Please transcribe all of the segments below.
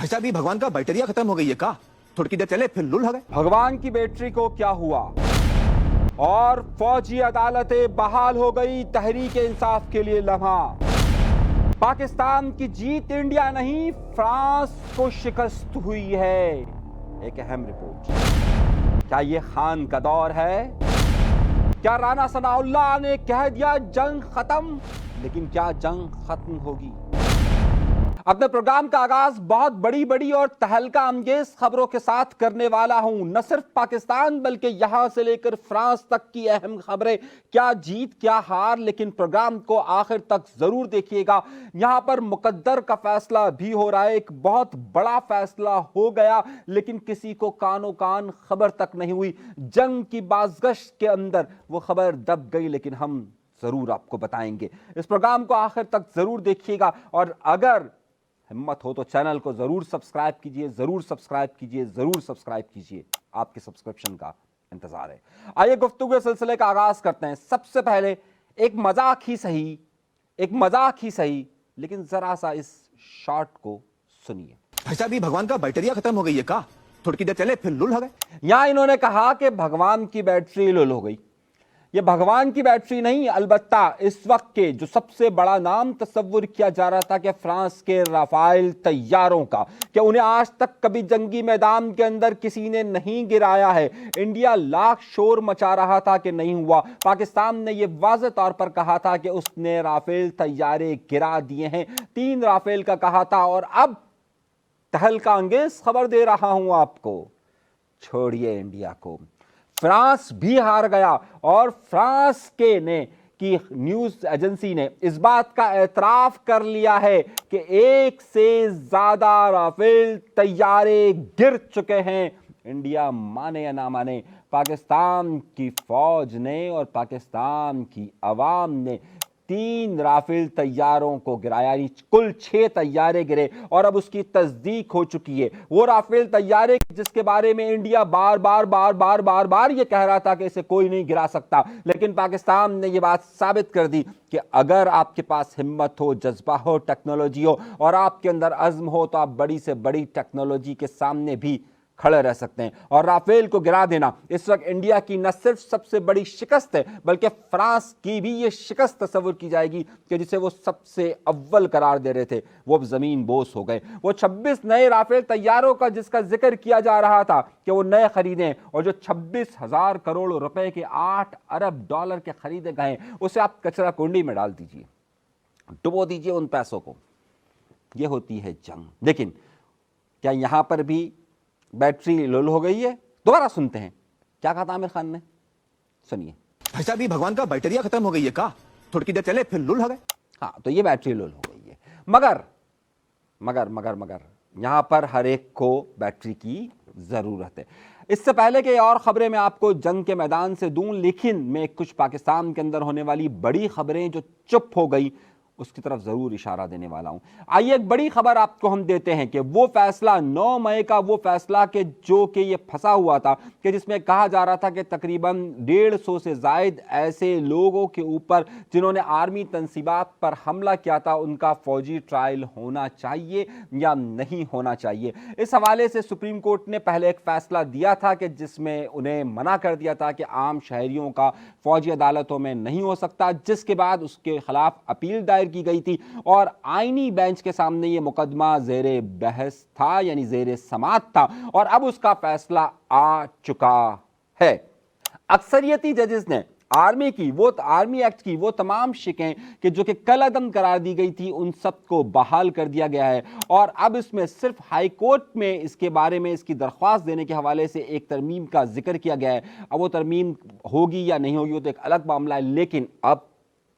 भाई साहब, ये भगवान का बैटरिया खत्म हो गई है का? थोड़ी देर चले फिर लुल हो गए। भगवान की बैटरी को क्या हुआ? और फौजी अदालतें बहाल हो गई। तहरीक इंसाफ के लिए लम्हा। पाकिस्तान की जीत इंडिया नहीं फ्रांस को शिकस्त हुई है। एक अहम रिपोर्ट। क्या ये खान का दौर है? क्या राना सनाउल्लाह ने कह दिया जंग खत्म? लेकिन क्या जंग खत्म होगी? अपने प्रोग्राम का आगाज बहुत बड़ी और तहलका अंगेज खबरों के साथ करने वाला हूं। न सिर्फ पाकिस्तान बल्कि यहां से लेकर फ्रांस तक की अहम खबरें, क्या जीत क्या हार, लेकिन प्रोग्राम को आखिर तक जरूर देखिएगा। यहां पर मुकद्दर का फैसला भी हो रहा है। एक बहुत बड़ा फैसला हो गया, लेकिन किसी को कानो कान खबर तक नहीं हुई। जंग की बाज़गश्त के अंदर वो खबर दब गई, लेकिन हम जरूर आपको बताएंगे। इस प्रोग्राम को आखिर तक जरूर देखिएगा, और अगर हिम्मत हो तो चैनल को जरूर सब्सक्राइब कीजिए, जरूर सब्सक्राइब कीजिए, जरूर सब्सक्राइब कीजिए। आपके सब्सक्रिप्शन का इंतजार है। आइए गुफ्तगू के सिलसिले का आगाज करते हैं। सबसे पहले एक मजाक ही सही, लेकिन जरा सा इस शॉट को सुनिए। भाई साहब, ये भगवान का बैटरिया खत्म हो गई है का? थोड़ी देर चले फिर लुल हो गए। यहां इन्होंने कहा कि भगवान की बैटरी लुल हो गई। ये भगवान की बैटरी नहीं, अलबत्ता इस वक्त के जो सबसे बड़ा नाम तस्वुर किया जा रहा था कि फ्रांस के राफेल तैयारों का, कि उन्हें आज तक कभी जंगी मैदान के अंदर किसी ने नहीं गिराया है। इंडिया लाख शोर मचा रहा था कि नहीं हुआ। पाकिस्तान ने यह वाज़ेह तौर पर कहा था कि उसने राफेल तैयारे गिरा दिए हैं। 3 राफेल का कहा था, और अब तहलका अंगेज खबर दे रहा हूं आपको। छोड़िए इंडिया को, फ्रांस भी हार गया, और फ्रांस की न्यूज एजेंसी ने इस बात का एतराफ कर लिया है कि 1 से ज्यादा राफेल तैयारे गिर चुके हैं। इंडिया माने या ना माने, पाकिस्तान की फौज ने और पाकिस्तान की अवाम ने 3 राफेल तैयारों को गिराया, यानी कुल 6 तैयारे गिरे, और अब उसकी तस्दीक हो चुकी है। वो राफेल तैयारे जिसके बारे में इंडिया बार बार ये कह रहा था कि इसे कोई नहीं गिरा सकता, लेकिन पाकिस्तान ने ये बात साबित कर दी कि अगर आपके पास हिम्मत हो, जज्बा हो, टेक्नोलॉजी हो, और आपके अंदर अज़्म हो, तो आप बड़ी से बड़ी टेक्नोलॉजी के सामने भी खड़े रह सकते हैं। और राफेल को गिरा देना इस वक्त इंडिया की न सिर्फ सबसे बड़ी शिकस्त है, बल्कि फ्रांस की भी ये शिकस्त तस्वुर की जाएगी कि जिसे वो सबसे अव्वल करार दे रहे थे, वो अब जमीन बोस हो गए। वो 26 नए राफेल तैयारों का जिसका जिक्र किया जा रहा था कि वो नए खरीदे, और जो 26,000 करोड़ रुपए के 8 अरब डॉलर के खरीदे गए, उसे आप कचरा कुंडी में डाल दीजिए, डुबो दीजिए उन पैसों को। ये होती है जंग। लेकिन क्या यहां पर भी बैटरी लुल हो गई है? दोबारा सुनते हैं क्या कहा था आमिर खान ने, सुनिए। भाई साहब, ये भगवान का बैटरिया खत्म हो गई है का? थोड़ी देर चले फिर लुल हो गए। हाँ, तो ये बैटरी लुल हो गई है। मगर यहां पर हर एक को बैटरी की जरूरत है। इससे पहले कि और खबरें मैं आपको जंग के मैदान से दूं, लेकिन मैं कुछ पाकिस्तान के अंदर होने वाली बड़ी खबरें जो चुप हो गई उसकी तरफ जरूर इशारा देने वाला हूं। आइए एक बड़ी खबर आपको हम देते हैं कि वो फैसला 9 मई का, वो फैसला के जो कि ये फंसा हुआ था, कि जिसमें कहा जा रहा था कि तकरीबन 150 से जायद ऐसे लोगों के ऊपर जिन्होंने आर्मी तंसीबात पर हमला किया था, उनका फौजी ट्रायल होना चाहिए या नहीं होना चाहिए। इस हवाले से सुप्रीम कोर्ट ने पहले एक फैसला दिया था कि जिसमें उन्हें मना कर दिया था कि आम शहरियों का फौजी अदालतों में नहीं हो सकता, जिसके बाद उसके खिलाफ अपील दायर की गई थी, और आईनी बेंच के सामने यह मुकदमा जेरे बहस था, यानी जेरे समाअत था, और अब उसका फैसला आ चुका है। अक्सरियती जजेस ने आर्मी एक्ट की वो तमाम शिकें कि जो कि कल अदम करार दी गई थी, उन सब को बहाल कर दिया गया है, और अब इसमें सिर्फ हाई कोर्ट में इसके बारे में इसकी दरख्वास्त देने के हवाले से एक तरमीम का जिक्र किया गया है। अब वो तरमीम होगी या नहीं होगी वो तो एक अलग मामला है, लेकिन अब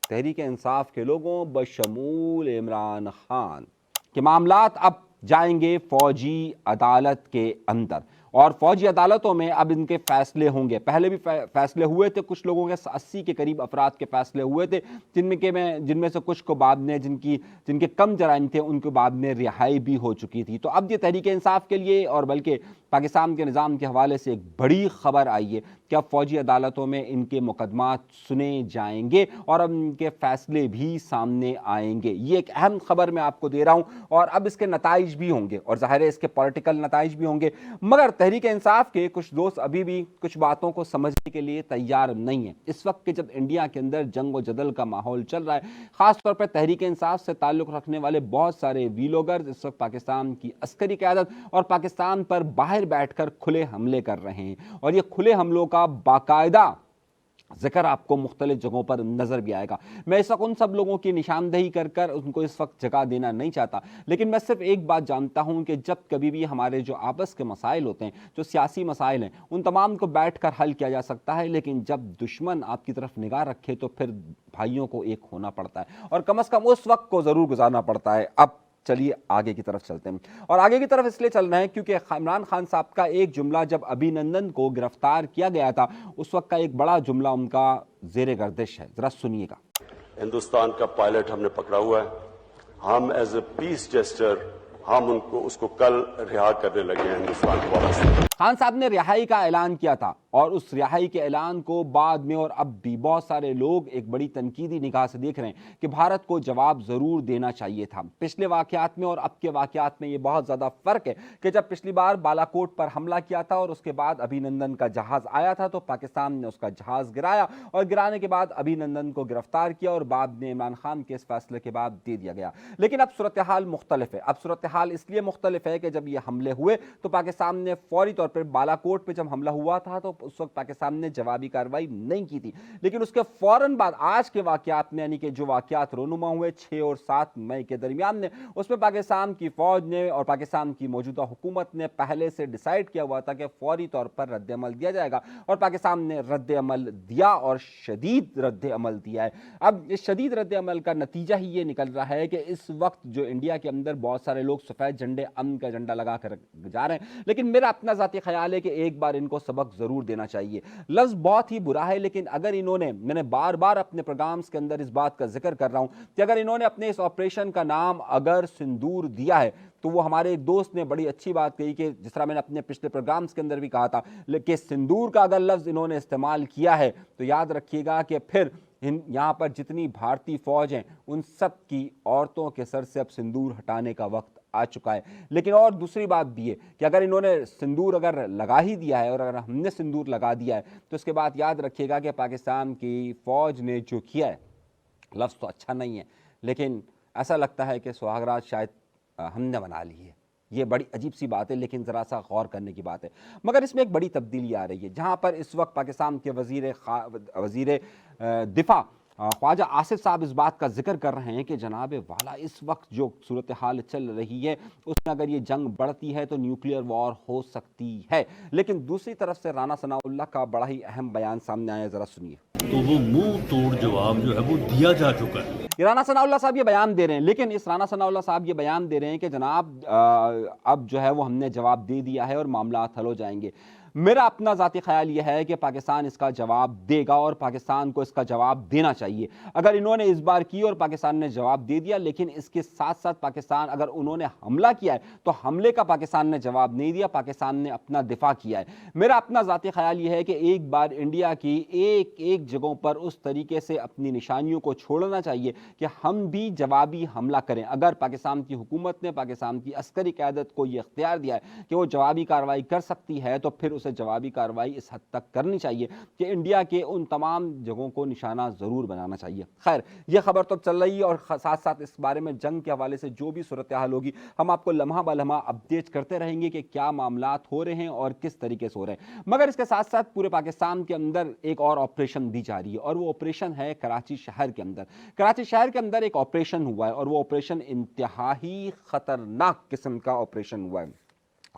तहरीक इंसाफ के लोगों बशमूल इमरान खान के मामलात अब जाएंगे फौजी अदालत के अंदर, اور فوجی عدالتوں میں اب ان کے فیصلے ہوں گے. پہلے بھی فیصلے ہوئے تھے, کچھ لوگوں کے 80 کے قریب افراد کے فیصلے ہوئے تھے, جن میں سے کچھ کو بعد میں جن کے کم جرائم تھے ان کو بعد میں رہائی بھی ہو چکی تھی. تو اب یہ تحریک انصاف کے لیے اور بلکہ پاکستان کے نظام کے حوالے سے ایک بڑی خبر آئی ہے کہ اب فوجی عدالتوں میں ان کے مقدمات سنے جائیں گے اور اب ان کے فیصلے بھی سامنے آئیں گے. یہ ایک اہم خبر میں آپ کو دے رہا ہوں, اور اب اس کے نتائج بھی ہوں گے, اور ظاہر ہے اس کے پولیٹیکل نتائج بھی ہوں گے. مگر تحریک انصاف کے کچھ دوست ابھی بھی کچھ باتوں کو سمجھنے کے لیے تیار نہیں ہیں. اس وقت کہ جب انڈیا کے اندر جنگ و جدل کا ماحول چل رہا ہے, خاص طور پر تحریک انصاف سے تعلق رکھنے والے بہت سارے ویلوگرز اس وقت پاکستان کی عسکری قیادت اور پاکستان پر باہر بیٹھ کر کھلے حملے کر رہے ہیں, اور یہ کھلے حملوں کا باقاعدہ ذکر آپ کو مختلف جگہوں پر نظر بھی آئے گا. میں اس وقت ان سب لوگوں کی نشاندہی کر ان کو اس وقت جگہ دینا نہیں چاہتا, لیکن میں صرف ایک بات جانتا ہوں کہ جب کبھی بھی ہمارے جو آپس کے مسائل ہوتے ہیں, جو سیاسی مسائل ہیں, ان تمام کو بیٹھ کر حل کیا جا سکتا ہے, لیکن جب دشمن آپ کی طرف نگاہ رکھے تو پھر بھائیوں کو ایک ہونا پڑتا ہے, اور کم از کم اس وقت کو ضرور گزارنا پڑتا ہے. اب چلیے آگے کی طرف چلتے ہیں, اور آگے کی طرف اس لیے چل رہے ہیں کیونکہ عمران خان صاحب کا ایک جملہ جب ابھینندن کو گرفتار کیا گیا تھا, اس وقت کا ایک بڑا جملہ ان کا زیر گردش ہے. ذرا سنیے گا. ہندوستان کا پائلٹ ہم نے پکڑا ہوا ہے, ہم ایز اے پیس جیسچر ہم اس کو کل رہا کرنے لگے ہیں ہندوستان کو واپس. خان صاحب نے رہائی کا اعلان کیا تھا, اور اس رہائی کے اعلان کو بعد میں اور اب بھی بہت سارے لوگ ایک بڑی تنقیدی نگاہ سے دیکھ رہے ہیں کہ بھارت کو جواب ضرور دینا چاہیے تھا. پچھلے واقعات میں اور اب کے واقعات میں یہ بہت زیادہ فرق ہے کہ جب پچھلی بار بالاکوٹ پر حملہ کیا تھا اور اس کے بعد ابھینندن کا جہاز آیا تھا تو پاکستان نے اس کا جہاز گرایا, اور گرانے کے بعد ابھینندن کو گرفتار کیا, اور بعد میں عمران خان کے اس فیصلے کے بعد دے دیا گیا. لیکن اب صورتحال مختلف ہے. اب صورتحال اس لیے مختلف ہے کہ جب یہ حملے ہوئے تو پاکستان نے فوری طور پر بالاکوٹ پہ جب حملہ ہوا تھا تو اس وقت پاکستان نے جوابی کارروائی نہیں کی تھی, لیکن اس کے فوراً بعد آج کے واقعات میں, یعنی کہ جو واقعات رونما ہوئے 6 اور 7 مئی کے درمیان میں, اس میں پاکستان کی فوج نے اور پاکستان کی موجودہ حکومت نے پہلے سے ڈیسائیڈ کیا ہوا تھا کہ فوری طور پر رد عمل دیا جائے گا, اور پاکستان نے رد عمل دیا اور شدید رد عمل دیا ہے. اب اس شدید رد عمل کا نتیجہ ہی یہ نکل رہا ہے کہ اس وقت جو انڈیا کے اندر بہت سارے لوگ سفید جھنڈے امن کا جھنڈا لگا کر جا رہے ہیں, لیکن میرا اپنا ذاتی خیال ہے کہ ایک بار ان کو سبق ضرور دینا چاہیے. لفظ بہت ہی برا ہے, لیکن اگر انہوں نے, میں نے بار بار اپنے پروگرامز کے اندر اس بات کا ذکر کر رہا ہوں کہ اگر انہوں نے اپنے اس آپریشن کا نام اگر سندور دیا ہے, تو وہ ہمارے ایک دوست نے بڑی اچھی بات کہی کہ جس طرح میں نے اپنے پچھلے پروگرامز کے اندر بھی کہا تھا کہ سندور کا اگر لفظ انہوں نے استعمال کیا ہے تو یاد رکھیے گا کہ پھر یہاں پر جتنی بھارتی فوج ہیں ان سب کی عورتوں کے سر سے اب سندور ہٹانے کا وقت آ چکا ہے. لیکن اور دوسری بات بھی ہے کہ اگر انہوں نے سندور اگر لگا ہی دیا ہے اور اگر ہم نے سندور لگا دیا ہے تو اس کے بعد یاد رکھیے گا کہ پاکستان کی فوج نے جو کیا ہے, لفظ تو اچھا نہیں ہے, لیکن ایسا لگتا ہے کہ سہاگرات شاید ہم نے بنا لی ہے. یہ بڑی عجیب سی بات ہے, لیکن ذرا سا غور کرنے کی بات ہے. مگر اس میں ایک بڑی تبدیلی آ رہی ہے, جہاں پر اس وقت پاکستان کے وزیر دفاع خواجہ آصف صاحب اس بات کا ذکر کر رہے ہیں کہ جناب والا اس وقت جو صورتحال چل رہی ہے اس میں اگر یہ جنگ بڑھتی ہے تو نیوکلیئر وار ہو سکتی ہے. لیکن دوسری طرف سے رانا ثناء اللہ کا بڑا ہی اہم بیان سامنے آیا, ذرا سنیے. تو وہ منہ توڑ جواب جو ہے وہ دیا جا چکا ہے. رانا ثناء اللہ صاحب یہ بیان دے رہے ہیں, لیکن اس رانا ثناء اللہ صاحب یہ بیان دے رہے ہیں کہ جناب اب جو ہے وہ ہم نے جواب دے دیا ہے اور معاملات حل ہو جائیں گے. میرا اپنا ذاتی خیال یہ ہے کہ پاکستان اس کا جواب دے گا اور پاکستان کو اس کا جواب دینا چاہیے. اگر انہوں نے اس بار کی اور پاکستان نے جواب دے دیا, لیکن اس کے ساتھ ساتھ پاکستان اگر انہوں نے حملہ کیا ہے تو حملے کا پاکستان نے جواب نہیں دیا, پاکستان نے اپنا دفاع کیا ہے. میرا اپنا ذاتی خیال یہ ہے کہ ایک بار انڈیا کی ایک جگہوں پر اس طریقے سے اپنی نشانیوں کو چھوڑنا چاہیے کہ ہم بھی جوابی حملہ کریں. اگر پاکستان کی حکومت نے پاکستان کی عسکری قیادت کو یہ اختیار دیا ہے کہ وہ جوابی کارروائی کر سکتی ہے تو پھر اسے جوابی کارروائی اس حد تک کرنی چاہیے کہ انڈیا کے ان تمام جگہوں کو نشانہ ضرور بنانا چاہیے. خیر, یہ خبر تو چل رہی ہے اور ساتھ ساتھ اس بارے میں جنگ کے حوالے سے جو بھی صورتحال ہوگی ہم آپ کو لمحہ بہ لمحہ اپڈیٹ کرتے رہیں گے کہ کیا معاملات ہو رہے ہیں اور کس طریقے سے ہو رہے ہیں. مگر اس کے ساتھ ساتھ پورے پاکستان کے اندر ایک اور آپریشن بھی جاری ہے, اور وہ آپریشن ہے کراچی شہر کے اندر. کراچی شہر کے اندر ایک آپریشن ہوا ہے اور وہ آپریشن انتہائی خطرناک قسم کا آپریشن ہوا ہے.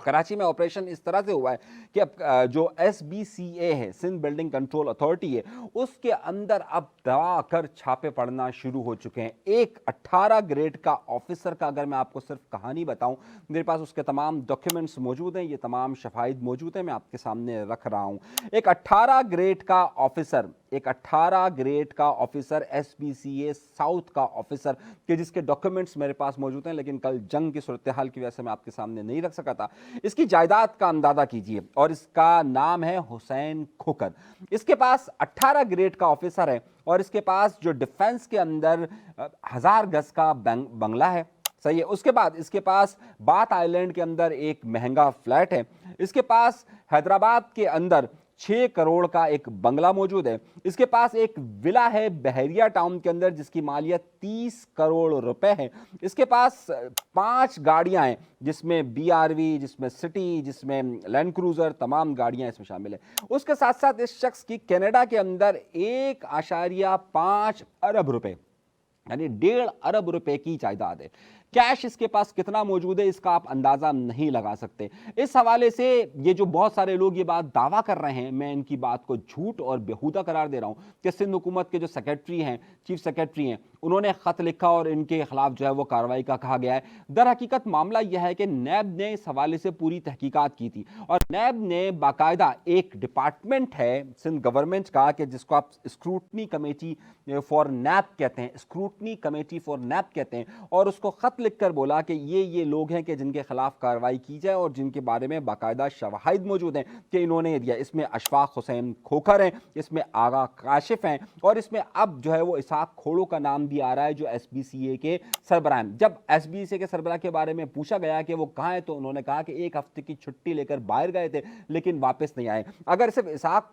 कराची में ऑपरेशन इस तरह से हुआ है कि अब जो SBCA है, सिंध बिल्डिंग कंट्रोल अथॉरिटी है, उसके अंदर अब दवा कर छापे पड़ना शुरू हो चुके हैं। एक 18 ग्रेड का ऑफिसर का अगर मैं आपको सिर्फ कहानी बताऊं, मेरे पास उसके तमाम डॉक्यूमेंट्स मौजूद हैं, ये तमाम शफाहिद मौजूद हैं, मैं आपके सामने रख रहा हूं। एक 18 ग्रेड का ऑफिसर, एक 18 ग्रेड का ऑफिसर, SBCA साउथ का ऑफिसर, कि जिसके डॉक्यूमेंट्स मेरे पास मौजूद हैं, लेकिन कल जंग की सूरत हाल की वजह से मैं आपके सामने नहीं रख सका था। इसकी जायदाद का अंदाजा कीजिए, और इसका नाम है हुसैन खोकर। इसके पास 18 ग्रेड का ऑफिसर है, और इसके पास जो डिफेंस के अंदर 1000 गज का बंगला है, सही है। उसके बाद इसके पास बाथ आइलैंड के अंदर एक महंगा फ्लैट है। इसके पास हैदराबाद के अंदर 6 करोड़ का एक बंगला मौजूद है। इसके पास एक विला है बहरिया टाउन के अंदर जिसकी मालियत 30 करोड़ रुपए है। इसके पास 5 गाड़ियां हैं, जिसमें BRV, जिसमें सिटी, जिसमें लैंड क्रूजर, तमाम गाड़ियां इसमें शामिल है। उसके साथ साथ इस शख्स की कनाडा के अंदर 1.5 अरब रुपए, यानी 1.5 अरब रुपए की जायदाद है। कैश इसके पास कितना मौजूद है इसका आप अंदाजा नहीं लगा सकते। इस हवाले से ये जो बहुत सारे लोग ये बात दावा कर रहे हैं, मैं इनकी बात को झूठ और बेहुदा करार दे रहा हूं कि सिंध हुकूमत के जो सेक्रेटरी हैं, चीफ सेक्रेटरी हैं, उन्होंने खत लिखा और इनके खिलाफ जो है वो कार्रवाई का कहा गया है। दर हकीकत मामला यह है कि नैब ने इस हवाले से पूरी तहकीकात की थी, और नैब ने बाकायदा एक डिपार्टमेंट है सिंध गवर्नमेंट का, कि जिसको आप स्क्रूटनी कमेटी फॉर नैब कहते हैं, स्क्रूटनी कमेटी फॉर नैब कहते हैं, और उसको खत लिखकर बोला कि ये लोग हैं कि जिनके खिलाफ कार्रवाई की जाए और जिनके बारे में बाकायदा शवाहिद मौजूद हैं कि इन्होंने दिया। इसमें अशफाक हुसैन खोखर हैं, इसमें आगा काशिफ हैं, और इसमें अब जो है वो इसहाक खोड़ो का नाम भी आ रहा है, जो SBCA के सरबराह हैं। जब SBCA के सरबराह के बारे में पूछा गया कि वो कहाँ है, तो उन्होंने कहा कि 1 हफ्ते की छुट्टी लेकर बाहर गए थे लेकिन वापस नहीं आए। अगर सिर्फ इसहाक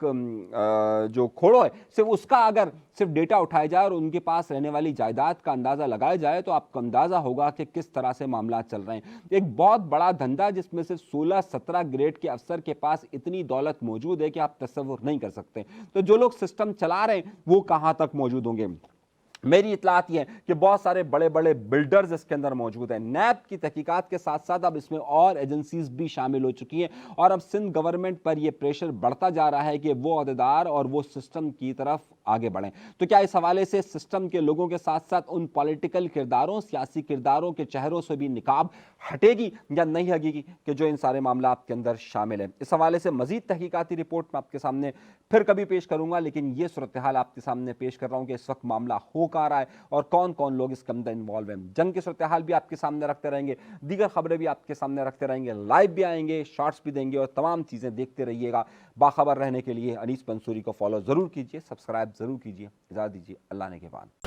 जो खोड़ो है, सिर्फ उसका अगर सिर्फ डेटा उठाया जाए और उनके पास रहने वाली जायदाद का अंदाजा लगाया जाए, तो आपको अंदाजा होगा कि किस तरह से मामला चल रहे हैं। एक बहुत बड़ा धंधा जिसमें से 16-17 ग्रेड के अफसर के पास इतनी दौलत मौजूद है कि आप तस्वुर नहीं कर सकते। तो जो लोग सिस्टम चला रहे हैं वो कहां तक मौजूद होंगे। मेरी इतलात ये है कि बहुत सारे बड़े बड़े बिल्डर्स इसके अंदर मौजूद हैं। नैब की तहकीकात के साथ साथ अब इसमें और एजेंसीज भी शामिल हो चुकी हैं, और अब सिंध गवर्नमेंट पर यह प्रेशर बढ़ता जा रहा है कि वो अहदेदार और वो सिस्टम की तरफ आगे बढ़ें। तो क्या इस हवाले से सिस्टम के लोगों के साथ साथ उन पॉलिटिकल किरदारों, सियासी किरदारों के चेहरों से भी निकाब हटेगी या नहीं हटेगी कि जो इन सारे मामला आपके अंदर शामिल है? इस हवाले से मजीद तहकीकाती रिपोर्ट में आपके सामने फिर कभी पेश करूंगा, लेकिन ये सूरत हाल आपके सामने पेश कर रहा हूं कि इस वक्त मामला हो कहां रहा है और कौन कौन लोग इसके अंदर इन्वॉल्व हैं। जंग की सूरत हाल भी आपके सामने रखते रहेंगे, दीगर खबरें भी आपके सामने रखते रहेंगे, लाइव भी आएंगे, शॉर्ट्स भी देंगे, और तमाम चीजें देखते रहिएगा। बाखबर रहने के लिए अनीस मंसूरी को फॉलो जरूर कीजिए, सब्सक्राइब जरूर कीजिए। इजाजत दीजिए, अल्लाह ने के बाद।